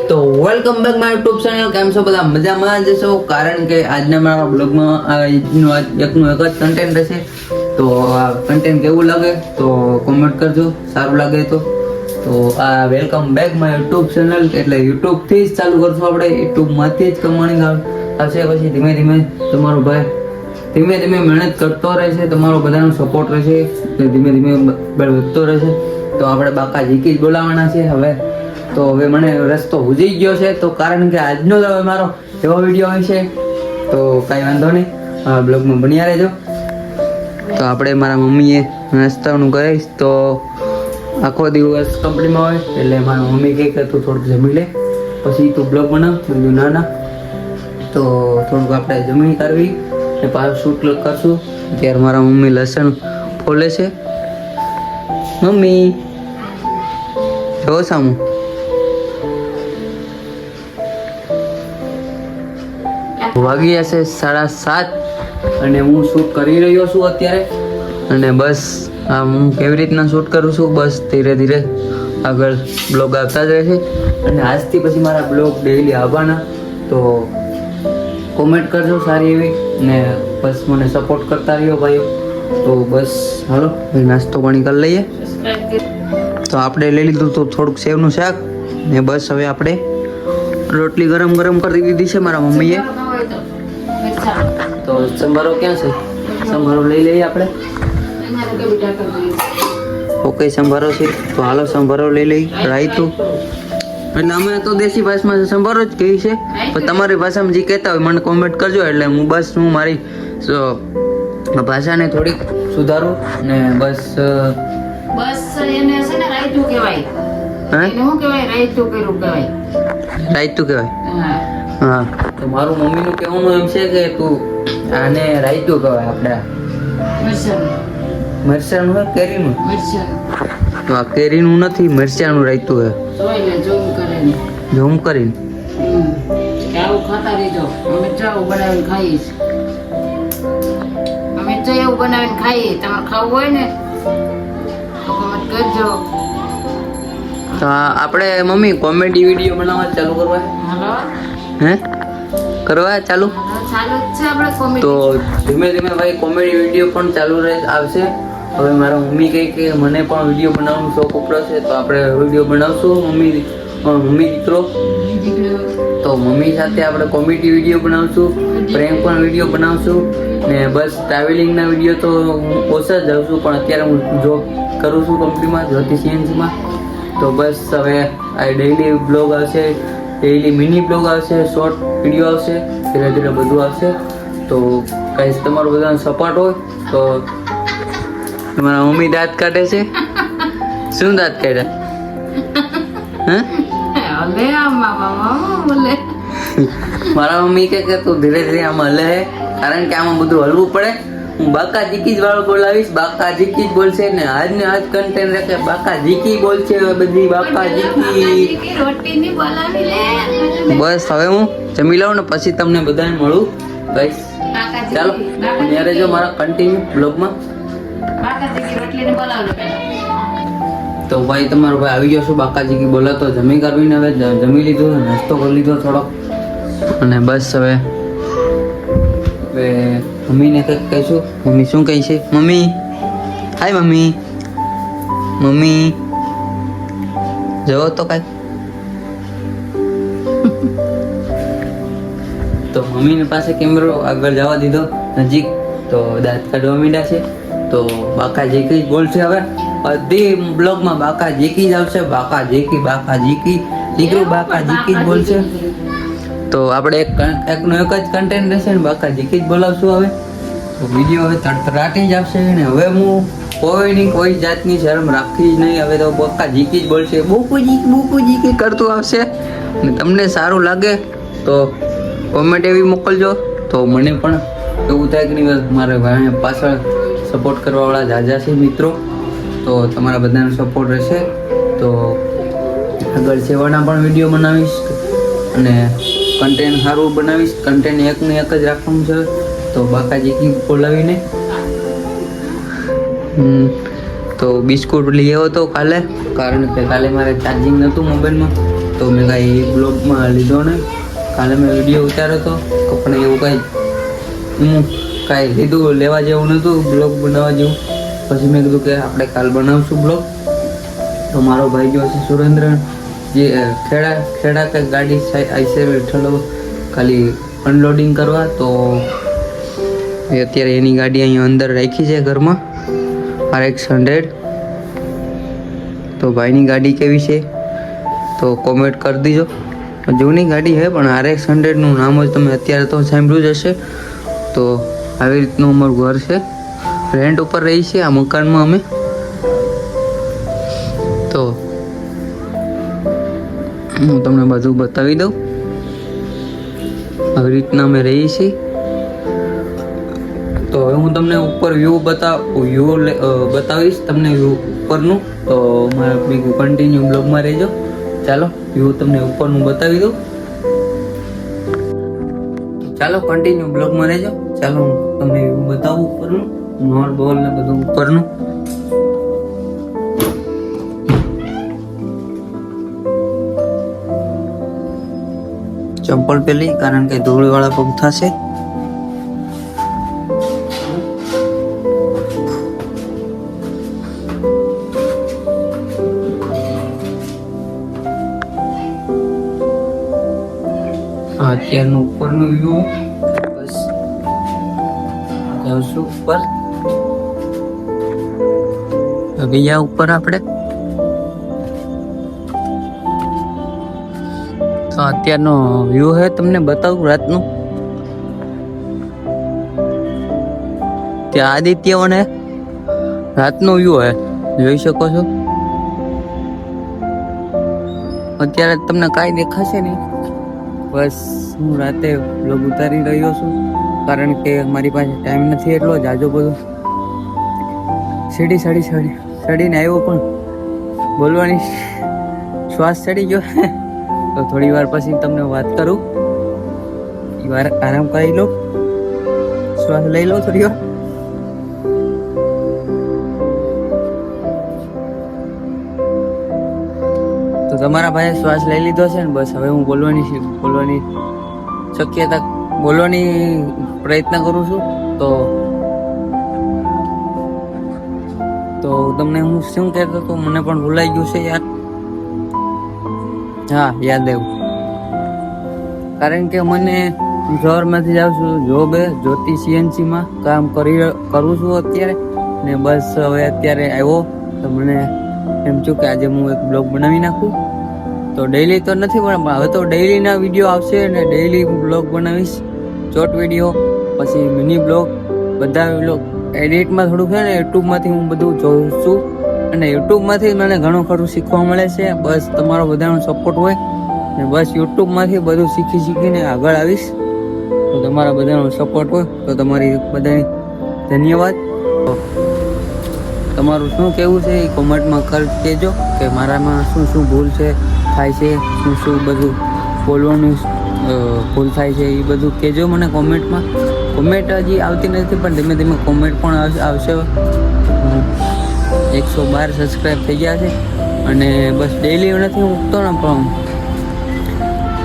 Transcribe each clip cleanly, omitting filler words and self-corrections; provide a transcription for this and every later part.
તો welcome back my YouTube channel. કેમ છો બધા? મજામાં જ છો? કારણ કે આજના મારા બ્લોગમાં એકનું એક જ કન્ટેન્ટ રહેશે. તો આ કન્ટેન્ટ કેવું લાગે તો કોમેન્ટ કરજો. સારું લાગે તો આ welcome back my YouTube channel. એટલે યુટ્યુબથી જ ચાલુ કરશું આપણે. યુટ્યુબમાંથી જ કમાણી આવશે. પછી ધીમે ધીમે તમારો ભાઈ ધીમે ધીમે મહેનત કરતો રહેશે. તમારો બધાનો સપોર્ટ રહેશે. ધીમે ધીમે વધતો રહેશે. તો આપણે બાકા જીકી જ બોલાવવાના છે હવે. તો હવે મને રસ્તો ઉજી ગયો છે. તો કારણ કે આજનો જ હવે મારો એવો વિડીયો હોય છે. તો કાંઈ વાંધો નહીં, બ્લોગમાં બન્યા રહેજો. તો આપણે મારા મમ્મીએ નાસ્તાનું કહીશ તો આખો દિવસ કંપનીમાં હોય એટલે મારા મમ્મી કહે કે તું થોડુંક જમી લે પછી તું બ્લોગ બનાવ. બીજું ના તો થોડુંક આપણે જમી કરવી ને પાછું શૂટ કરશું. ત્યારે મારા મમ્મી લસણ ફોલે છે. મમ્મી જો સામું વાગ્યા છે 7:30 અને હું શૂટ કરી રહ્યો છું અત્યારે. અને બસ આ હું કેવી રીતના શૂટ કરું છું, બસ ધીરે ધીરે આગળ બ્લોગ આવતા જ રહેશે. અને આજથી પછી મારા બ્લોગ ડેઈલી આવવાના. તો કોમેન્ટ કરજો સારી એવી ને બસ મને સપોર્ટ કરતા રહ્યો ભાઈઓ. તો બસ હાલો નાસ્તો પાણી કરી લઈએ. તો આપણે લઈ લીધું તો થોડુંક સેવનું શાક ને બસ હવે આપણે રોટલી ગરમ ગરમ કરી દીધી છે મારા મમ્મીએ. તો સંભારો ક્યાં છે? સંભારો લઈ લઈએ આપણે. ઓકે સંભારો છે તો હાલો સંભારો લઈ લઈ. રાયતું એટલે અમે તો દેશી ભાષામાં સંભારો જ કહી છે, પણ તમારી ભાષામાં જે કહેતા હોય મને કોમેન્ટ કરજો. એટલે હું મારી ભાષાને થોડીક સુધારું ને બસ એને છે ને રાયતું કહેવાય. એને શું કહેવાય? રાયતું કર્યું કહેવાય. રાયતું કહેવાય. હા તો મારું મમ્મીનું કહેવાનું એમ છે કે તું આને રાયતું કહેવાય. આપણે મરચાનું હોય કેરીનું? તો આ કેરીનું નથી, મરચાનું રાયતું હે. ઝૂમ કરીને આવું ખાતા રહેજો. અમે ચાવું બનાવીને ખાઈશ. અમે ચા એવું બનાવીને ખાઈએ. તમારે ખાવું હોય ને તો કોમેન્ટ કરજો. તો આપણે મમ્મી કોમેડી વિડીયો બનાવવા ચાલુ કરવા હાલો હે કરવા ચાલુ ચાલુ જ છે આપણે કોમેડી. તો ધીમે ધીમે ભાઈ કોમેડી વિડીયો પણ ચાલુ આવશે. હવે મારા મમ્મી કહે કે મને પણ વિડીયો બનાવવાનો શોખ ઉપડ્યો છે તો આપણે વિડીયો બનાવશું. મમ્મી દીકરો તો મમ્મી સાથે આપણે કોમેડી વિડીયો બનાવશું, પ્રેન્ક પણ વિડીયો બનાવશું ને બસ ટ્રાવેલિંગના વિડીયો તો હું ઓછા જ જાઉં છું. પણ અત્યારે હું જોબ કરું છું કંપનીમાં, જ્યોતિ સીએનસીમાં. તો બસ હવે આ ડેઈલી બ્લોગ આવશે, ડેઈલી મિની બ્લોગ આવશે, શોર્ટ વિડીયો આવશે, ધીરે ધીરે બધું આવશે. તો કાંઈ તમારો બધાનો સપોર્ટ હોય તો. તમારા મમ્મી દાંત કાઢે છે. શું દાંત કાઢ્યા? હે મારા મમ્મી કે તું ધીરે ધીરે આમાં હલે હે, કારણ કે આમાં બધું હલવું પડે. હું બાકા જીકી જ વાળો બોલાવીશ. બાકા જીકી જ બોલશે ને આજને આજ કન્ટેન્ટ રાખે. બાકા જીકી બોલશે બધી. બાકા જીકી બસ હવે હું જમી લઉં ને પછી તમને બધાને મળું ગાઈસ. ચાલો ત્યારે જો મારા કન્ટિન્યુ બ્લોગમાં. તો ભાઈ તમારો ભાઈ આવી ગયો છું બાકાજી બોલાતો. જમી કરવીને હવે જમી લીધું, નાસ્તો કરી લીધો થોડો. અને બસ હવે મમ્મીને કંઈક કહીશું. મમ્મી શું કહી છે? Mummy hi mummy. મમ્મી જવો તો કાંઈ. તો મમ્મીને પાસે કેમેરો આગળ જવા દીધો નજીક. તો દાંત કાઢવા માંડ્યા છે. તો બાકા જીકી જ બોલશે હવે બધી બ્લોગમાં. બાકા જીકી જ આવશે. બાકા જીકી દીકરું બાકા જીકી જ બોલશે. તો આપણે એકનો એક જ કન્ટેન્ટ રહેશે ને બાકા જીકી જ બોલાવશું હવે. તો વિડીયો હવે તડતડાટી જ આવશે ને હવે હું કોઈ જાતની શરમ રાખી જ નહીં. હવે તો બાકા જીકી જ બોલશે. બુકુ જીકી કરતું આવશે. ને તમને સારું લાગે તો કોમેન્ટ એવી મોકલજો. તો મને પણ એવું થાય કે નહીં મારે ભાઈ પાછળ સપોર્ટ કરવાવાળા જાજા છે મિત્રો. તો તમારા બધાનો સપોર્ટ રહેશે તો આગળ સેવાના પણ વિડીયો બનાવીશ અને કન્ટેન્ટ સારું બનાવીશ. કન્ટેન્ટ એકને એક જ રાખવાનું છે. તો બાકાજી બોલાવીને તો બિસ્કુટ લઈ આવ્યો હતો કાલે, કારણ કે કાલે મારે ચાર્જિંગ નહોતું મોબાઈલમાં. તો મેં કાંઈ બ્લોગમાં લીધો ને. કાલે મેં વિડીયો ઉતાર્યો હતો પણ એવું કાંઈ હું કાંઈ લીધું લેવા જેવું નહોતું બ્લોગ બનાવવા જેવું. પછી મેં કીધું કે આપણે કાલ બનાવશું બ્લોગ. તો મારો ભાઈ ગયો છે સુરેન્દ્ર જે ખેડા કંઈક ગાડી આઈસે ઠંડો ખાલી અનલોડિંગ કરવા. તો અત્યારે એની ગાડી અહીંયા અંદર રાખી છે ઘરમાં RX 100. તો ભાઈની ગાડી કેવી છે તો કોમેન્ટ કરી દીજો. જૂની ગાડી છે પણ RX 100 નું નામ જ તમે અત્યારે તો સાંભળ્યું જ હશે. તો આવી રીતનું અમારું ઘર છે. રેન્ટ ઉપર રહી છે આ મકાનમાં અમે. તો હું તમને બધું બતાવી દઉં. આવી રીતના અમે રહીએ છીએ. તો હવે હું તમને ઉપર વ્યૂ બતાવીશ તમને વ્યૂ ઉપરનું. તો મારા બીજું કન્ટિન્યુ બ્લોગમાં રહેજો. ચાલો વ્યૂ તમને ઉપરનું બતાવી દઉં. ચાલો કન્ટિન્યુ બ્લોગમાં રહેજો. ચાલો હું તમને વ્યૂ બતાવું ઉપરનું નોર બોલ ને બધું ઉપરનું. ચંપલ પહેલી કારણ કે ધૂળવાળા પગ થશે. અત્યારનું ઉપરનું વ્યૂ. બસ જાઉં ઉપર. બીજા ઉપર આપણે તો અત્યારનો વ્યૂ હે તમને બતાવું રાતનું. ત્યાં આદિત્ય અને રાતનો વ્યૂ હે જોઈ શકો છો. અત્યારે તમને કાંઈ દેખાશે નહીં. બસ હું રાતે બ્લોગ ઉતારી રહ્યો છું કારણ કે મારી પાસે ટાઈમ નથી એટલો જાજો બધો. ચડીને આવ્યો પણ બોલવાની શ્વાસ ચડી ગયો. તો થોડી વાર પછી તમને વાત કરું. એ વાર આરામ કરી લો, શ્વાસ લઈ લો થોડી વાર. તો તમારા ભાઈએ શ્વાસ લઈ લીધો છે ને. બસ હવે હું બોલવાની પ્રયત્ન કરું છું. તો તમને હું શું કહેતો હતો મને પણ ભૂલાઈ ગયું છે યાર. હા યાદ આવ્યું. કારણ કે મને શહેરમાંથી જાઉં છું જોબે જ્યોતિ CNC માં કામ કરું છું અત્યારે ને. બસ હવે અત્યારે આવ્યો તો મને એમ થયું કે આજે હું એક બ્લોગ બનાવી નાખું. તો ડેઈલી તો નથી પણ હવે તો ડેઈલીના વિડીયો આવશે ને ડેઈલી હું બ્લોગ બનાવીશ. શોર્ટ વિડીયો પછી મિની બ્લોગ બધા બ્લોગ એડિટમાં થોડુંક છે ને યુટ્યુબમાંથી હું બધું જોઉં છું અને યુટ્યુબમાંથી મને ઘણું ખરું શીખવા મળે છે. બસ તમારો બધાનો સપોર્ટ હોય ને બસ યુટ્યુબમાંથી બધું શીખીને આગળ આવીશ. તો તમારા બધાનો સપોર્ટ હોય તો તમારી બધાની ધન્યવાદ. તમારું શું કહેવું છે એ કોમેન્ટમાં કહેજો કે મારામાં શું ભૂલ થાય છે, શું બધું બોલવાનું ભૂલ થાય છે એ બધું કહેજો મને કોમેન્ટમાં. કોમેન્ટ હજી આવતી નથી પણ ધીમે ધીમે કોમેન્ટ પણ આવશે. 112 સબસ્ક્રાઈબ થઈ ગયા છે અને બસ ડેઈલી નથી મૂકતો ને પણ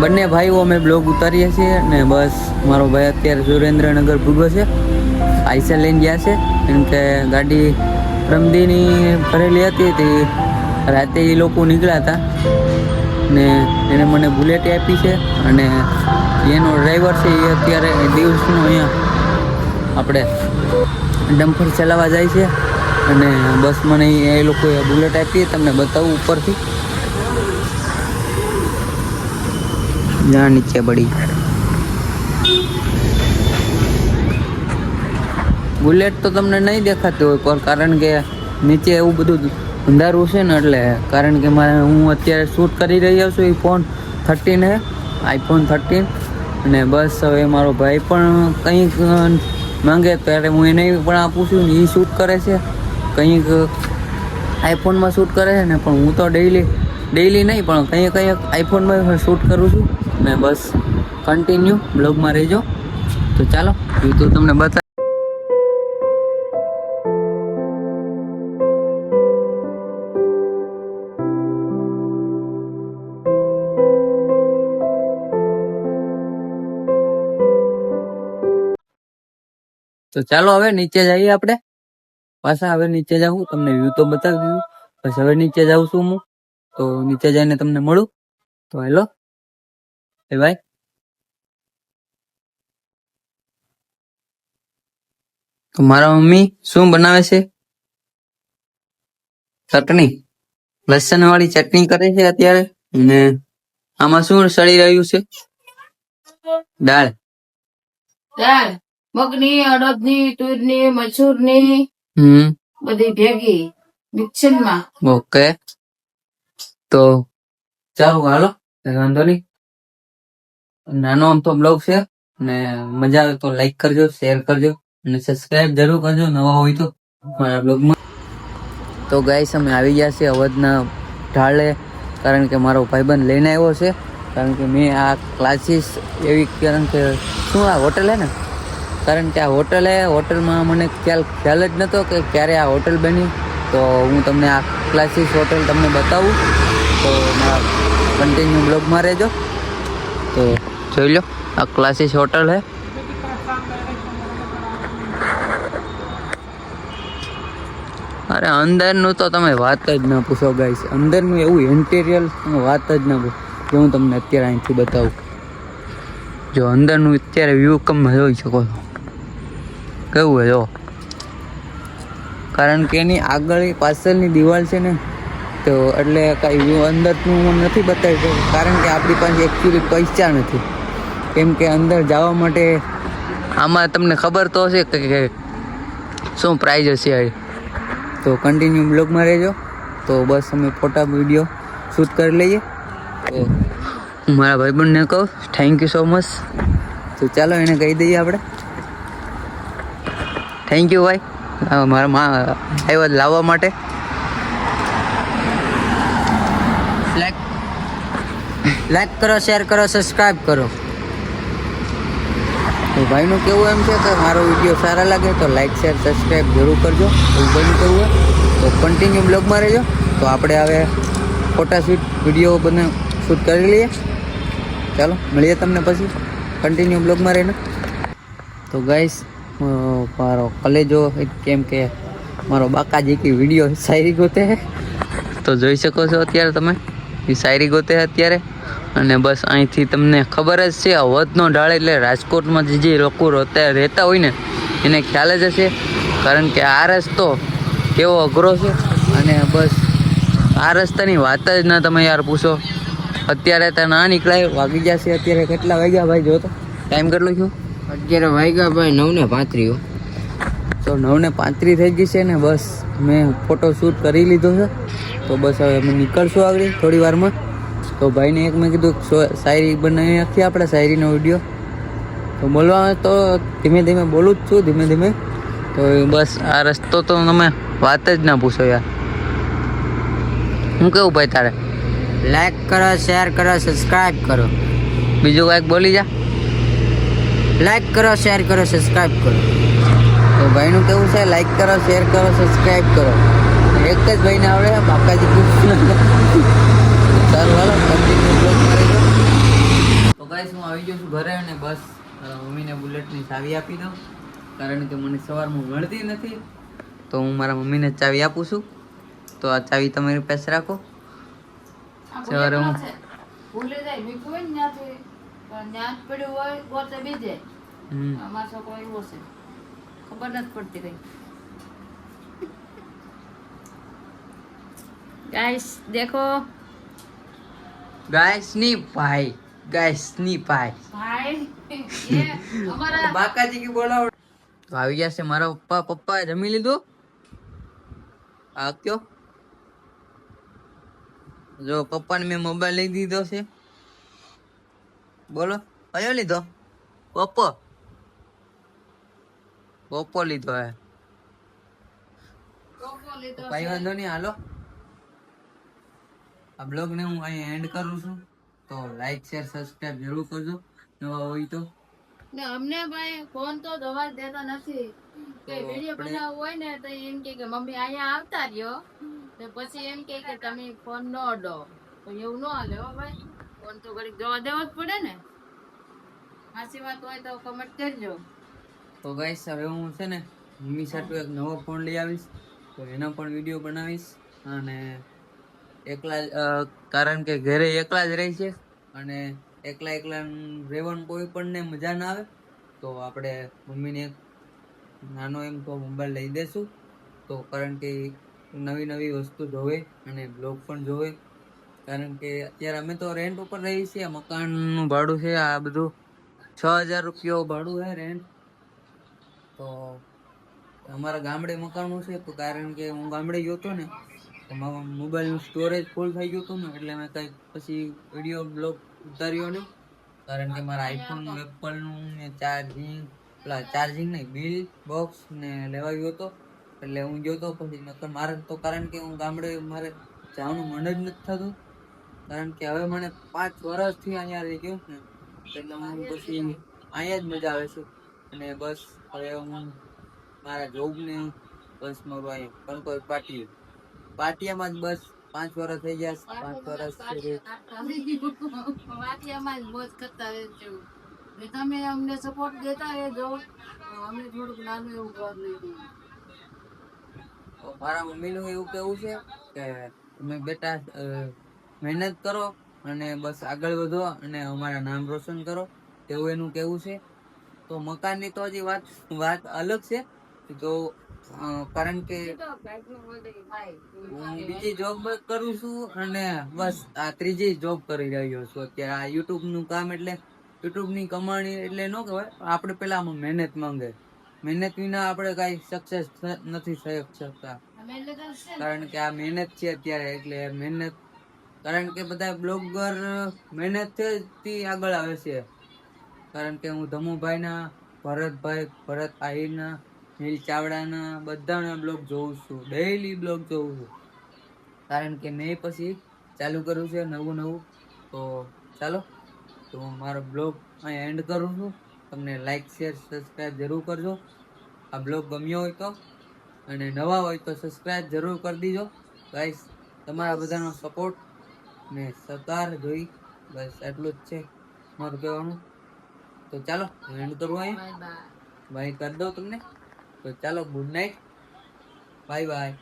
બંને ભાઈઓ અમે બ્લોગ ઉતારીએ છીએ ને. બસ મારો ભાઈ અત્યારે સુરેન્દ્રનગર ભૂગો છે, આઈસા લઈને ગયા છે કેમ કે ગાડી રમદીની ભરેલી હતી તે રાતે એ લોકો નીકળ્યા હતા ને એને મને બુલેટ આપી છે અને એનો ડ્રાઈવર છે એ અત્યારે દિવસનો અહીંયા આપણે ડમ્પર ચલાવવા જાય છે અને બસ મને એ લોકોએ બુલેટ આપી. તમને બતાવું ઉપરથી. જ્યાં નીચે પડી બુલેટ તો તમને નહીં દેખાતી હોય પણ કારણ કે નીચે એવું બધું અંધારું છે ને એટલે. કારણ કે હું અત્યારે શૂટ કરી રહ્યો છું. એ iPhone 13 છે, iPhone 13 અને બસ હવે મારો ભાઈ પણ કંઈક માંગે ત્યારે હું એને પણ આપું છું ને. એ શૂટ કરે છે કંઈક આઈફોનમાં શૂટ કરે છે ને પણ હું તો ડેઈલી નહીં પણ કંઈક આઈફોનમાં શૂટ કરું છું ને. બસ કન્ટિન્યુ બ્લોગમાં રહેજો. તો ચાલો તો તમને બતા તો ચાલો હવે નીચે જઈએ આપણે પાછા. હવે નીચે જાઉં, તમને વ્યૂ તો બતાવી દીધું. બસ હવે નીચે જાઉં છું હું. તો નીચે જઈને તમને મળું. તો હેલો એ ભાઈ. તો મારા મમ્મી શું બનાવે છે? ચટણી, લસણ વાળી ચટણી કરે છે અત્યારે. અને આમાં શું સડી રહ્યું છે? દાળ. દાળ મગની, અડદની, તુરની, મસૂરની, બધી ભેગી મિક્સરમાં. ઓકે, તો ચાલો હાલો, કઈ વાંધો નહીં. નાનો આમ તો બ્લોગ છે, ને મજા આવે તો લાઈક કરજો, શેર કરજો અને સબસ્ક્રાઇબ જરૂર કરજો નવા હોય તો મારા બ્લોગમાં. તો ગાઈસ અમે આવી ગયા છે અવધના ઢાળે, કારણ કે મારો ભાઈબંધ લઈને આવ્યો છે. કારણ કે મેં આ ક્લાસીસ એવી, કારણ કે શું આ હોટલ હે ને, કારણ કે આ હોટલ હે, હોટલમાં મને ખ્યાલ જ નહોતો કે ક્યારે આ હોટલ બની. તો હું તમને આ ક્લાસીસ હોટલ તમને બતાવું. તો મારા કન્ટિન્યુ બ્લોગમાં રહેજો. તો જોઈ લો, આ ક્લાસીસ હોટલ હે. અરે અંદરનું તો તમે વાત જ ના પૂછો ગાઈસ. અંદરનું એવું ઇન્ટિરિયર તમે વાત જ ના પૂછો. કે હું તમને અત્યારે અહીંથી બતાવું. જો અંદરનું અત્યારે વ્યૂ તમે જોઈ શકો છો કેવું હે જો. કારણ કે એની આગળ પાછળની દિવાલ છે ને, તો એટલે કાંઈ વ્યૂ અંદરનું હું નથી બતાવી શકું. કારણ કે આપણી પાસે એકચ્યુઅલી પૈસા નથી. કેમ કે અંદર જવા માટે આમાં તમને ખબર તો હશે કે શું પ્રાઇઝ હશે. તો કન્ટિન્યુ બ્લોગમાં રહેજો. તો બસ અમે ફોટા વિડીયો શૂટ કરી લઈએ. તો હું મારા ભાઈબંધને કહું થેન્ક યુ સો મચ. તો ચાલો એને કહી દઈએ આપણે. થેન્ક યુ ભાઈ, મારા આવ્યા લાવવા માટે. લાઈક કરો, શેર કરો, સબસ્ક્રાઈબ કરો. તો ભાઈનું કેવું એમ છે કે મારો વિડીયો સારા લાગે તો લાઈક, શેર, સબસ્ક્રાઈબ જરૂર કરજો. એવું ભાઈનું કેવું હોય તો કન્ટિન્યુ બ્લોગમાં રહેજો. તો આપણે હવે ફોટા વિડીયો બંને શૂટ કરી લઈએ. ચાલો મળીએ તમને પછી કન્ટિન્યુ બ્લોગમાં રહીને. તો ગાઈસ મારો કલેજો, કેમ કે મારો બાકાજી કી વિડીયો શાયરી ગોતે હે. તો જોઈ શકો છો અત્યારે તમે એ શાયરી ગોતે અત્યારે. અને બસ અહીંથી તમને ખબર જ છે, અવધનો ઢાળ એટલે રાજકોટમાં જે લોકો રહેતા હોય ને એને ખ્યાલ જ હશે. કારણ કે આ રસ્તો કેવો અઘરો છે. અને બસ આ રસ્તાની વાત જ ના તમે યાર પૂછો. અત્યારે તો ના નીકળાય, વાગી ગયા છે અત્યારે. કેટલા વાગ્યા ભાઈ? જો તો ટાઈમ કેટલો થયો? અત્યારે વાગ્યા ભાઈ 9:35. તો 9:35 થઈ ગઈ છે ને. બસ મેં ફોટો શૂટ કરી લીધો છે. તો બસ હવે અમે નીકળશું આગળ થોડી વારમાં. તો ભાઈને એક મેં કીધું શાયરી બનાવી નાખીએ આપણે, શાયરીનો વિડીયો. તો બોલવા તો ધીમે ધીમે બોલું જ છું, ધીમે ધીમે. તો બસ આ રસ્તો તો તમે વાત જ ના પૂછો યાર. હું કેવું ભાઈ તારે? લાઈક કરો, શેર કરો, સબસ્ક્રાઇબ કરો. બીજું કાંઈક બોલી જા. લાઈક કરો, શેર કરો, સબસ્ક્રાઇબ કરો. તો ભાઈનું કેવું છે લાઈક કરો, શેર કરો, સબસ્ક્રાઇબ કરો. એક જ ભાઈને આવડે બાકાજી કૃષ્ણ. સારું હાલો કન્ટિન્યુ બ્લોગમાં રહેજો. તો ગાઈસ હું આવી ગયો છું ઘરે. અને બસ મમ્મીને બુલેટની ચાવી આપી દઉં. કારણ કે મને સવારમાં મળતી નથી. તો હું મારા મમ્મીને ચાવી આપું છું. તો આ ચાવી તમારી પાસે રાખો. સવારે હું ભૂલી જાય મીઠું હોય ને ત્યાંથી પણ ત્યાં જ પડ્યું હોય ગોતે બીજે. અમારો છોકરો એવો છે, ખબર નથી પડતી કઈ. ગાઈસ દેખો, ગાયસની ભાઈ, ગાયસની ભાઈ ભાઈ એ અમારા બાકાજી કી બોલાવો. તો આવી ગયા છે મારા પપ્પા. પપ્પા જમી લીધું? આ કયો જો પપ્પાને મેં મોબાઈલ લઈ દીધો છે. બોલો કયો લીધો? ઓપ્પો. ઓપ્પો લીધો હે. કોકો લીધો કઈ છે. વાંધો નહીં હાલો. આ બ્લોગ ને હું અહીં એન્ડ કરું છું. તો લાઈક, શેર, સબસ્ક્રાઇબ જરૂર કરજો નવા હોય તો. ને અમને ભાઈ ફોન તો દવા દેતા નથી. કે તો વિડીયો આપણે- બનાવવો હોય ને તો એમ કે મમ્મી અહીંયા આવતા રહ્યો. તો પછી એમ કે તમે ફોન ન અડો. તો એવું ન હાલે હો ભાઈ. ફોન તો ઘડીક જવા દેવો જ પડે ને. સાચી વાત હોય તો કમેન્ટ કરજો. તો ગાઈસ હવે હું છે ને મમ્મી સાથે એક નવો ફોન લઈ આવીશ, તો એનો પણ વિડીયો બનાવીશ. અને એકલા કારણ કે ઘરે એકલા જ રહી છે અને એકલા એકલા રહેવાનું કોઈ પણ ને મજા ના આવે, તો આપણે મમ્મીને એક નાનો એમ તો મોબાઈલ લઈ દેશું. તો કારણ કે નવી નવી વસ્તુ જોવે અને બ્લોગ પણ જોવે. કારણ કે અત્યારે અમે તો રેન્ટ ઉપર રહીએ છીએ, મકાનનું ભાડું છે આ બધું 6,000 રૂપિયા ભાડું છે રેન્ટ. તો અમારા ગામડે મકાનું છે, તો કારણ કે હું ગામડે ગયો હતો ને તો મારા મોબાઈલનું સ્ટોરેજ ફૂલ થઈ ગયું હતું ને, એટલે મેં કઈ પછી વિડીયો બ્લોગ ઉતાર્યો નહીં. કારણ કે મારા આઈફોન એપલનું ને ચાર્જિંગ નહીં, બિલ બોક્સ ને લેવાયું હતો, એટલે હું ગયો તો પછી નકર મારે તો, કારણ કે હું ગામડે મારે જવાનું મન જ નથી થતું. કારણ કે હવે મને 5 વર્ષથી અહીંયા રહી ગયો ને, એટલે હું પછી અહીંયા જ મજા આવે છે. અને બસ હવે હું મારા જોબ ને બસ મારું અહીંયા કંકોઈ પાટિયામાં જ બસ 5 વર્ષ થઈ ગયા. 5 વર્ષ વાટિયામાં જ મોજ કરતા રહેજો. ને તમે અમને સપોર્ટ દેતા રહેજો, તો અમે થોડુંક નાનું એવું ઘર લઈ દઈએ. મારા મમ્મીનું એવું કેવું છે કે તમે બેટા મહેનત કરો અને બસ આગળ વધો અને અમારા નામ રોશન કરો, તેવું એનું કેવું છે. તો મકાનની તો હજી વાત અલગ છે. તો કારણ કે હું બીજી જોબ કરું છું અને બસ આ ત્રીજી જોબ કરી રહ્યો છું અત્યારે. આ યુટ્યુબ નું કામ એટલે યુટ્યુબ ની કમાણી એટલે ન કહેવાય, આપણે પેલા આમાં મહેનત માંગે. મહેનત વિના આપણે કઈ સક્સેસ નથી થઈ શકતા. કારણ કે આ મહેનત છે અત્યારે, એટલે મહેનત. કારણ કે બધા બ્લોગર મહેનત થી આગળ આવે છે. કારણ કે હું ધમુભાઈના, ભરત આહિરના, નીલ ચાવડાના બધાના બ્લોગ જોઉં છું, ડેઈલી બ્લોગ જોઉં છું. કારણ કે મેં પછી ચાલુ કર્યું છે નવું. તો ચાલો, તો હું મારો બ્લોગ અહીં એન્ડ કરું છું. તમને લાઈક શેર સબસ્ક્રાઈબ જરૂર કરજો. આ બ્લોગ ગમ્યો હોય તો, અને નવા હોય તો સબસ્ક્રાઈબ જરૂર કરી દીજો ગાઈસ. તમારા બધાનો સપોર્ટ ને સહકાર જોઈ, બસ એટલું જ છે મારું કહેવાનું. તો ચાલો એન્ડ કરું અહીંયા, બાય કરી દઉં તમને. તો ચાલો, ગુડ નાઇટ, બાય બાય.